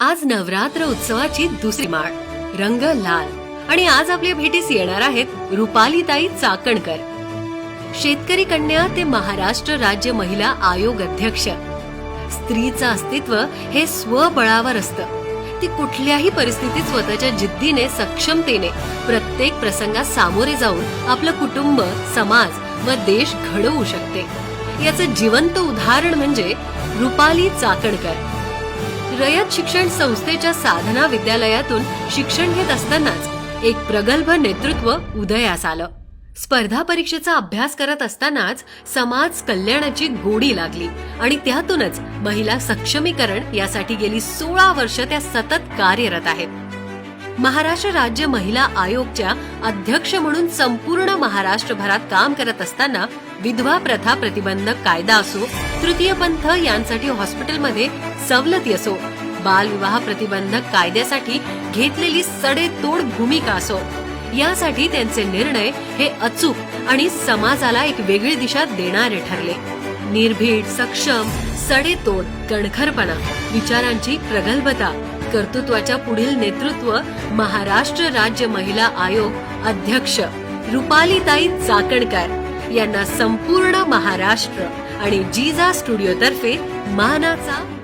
आज नवरात्र उत्सवाची दुसरी माळ, रंग लाल. आणि आज आपल्या भेटीस येणार आहेत रुपालीताई चाकणकर, शेतकरी कन्या ते महाराष्ट्र राज्य महिला आयोग अध्यक्ष. स्त्रीचं अस्तित्व हे स्वबळावर असतं. ती कुठल्याही परिस्थितीत स्वतःच्या जिद्दीने, सक्षमतेने प्रत्येक प्रसंगात सामोरे जाऊन आपलं कुटुंब, समाज व देश घडवू शकते. याचं जिवंत उदाहरण म्हणजे रुपाली चाकणकर. रयत शिक्षण संस्थेच्या साधना विद्यालयातून शिक्षण घेत असतानाच एक प्रगल्भ नेतृत्व उदयास आलं. स्पर्धा परीक्षेचा अभ्यास करत असतानाच समाज कल्याणाची गोडी लागली आणि त्यातूनच महिला सक्षमीकरण यासाठी गेली 16 वर्ष त्या सतत कार्यरत आहेत. महाराष्ट्र राज्य महिला आयोगच्या अध्यक्ष म्हणून संपूर्ण महाराष्ट्रभरात काम करत असताना विधवा प्रथा प्रतिबंधक कायदा असो, तृतीय पंथ यांसाठी हॉस्पिटलमध्ये सवलती असो, बालविवाह प्रतिबंधक कायद्यासाठी घेतलेली सडेतोड भूमिका असो, यासाठी त्यांचे निर्णय हे अचूक आणि समाजाला एक वेगळी दिशा देणारे ठरले. निर्भीड, सक्षम, सडेतोड, कणखरपणा, विचारांची प्रगल्भता, कर्तृत्वाच्या पुढील नेतृत्व महाराष्ट्र राज्य महिला आयोग अध्यक्ष रुपालीताई चाकणकर यांना संपूर्ण महाराष्ट्र आणि जिजा स्टुडिओ तर्फे मानाचा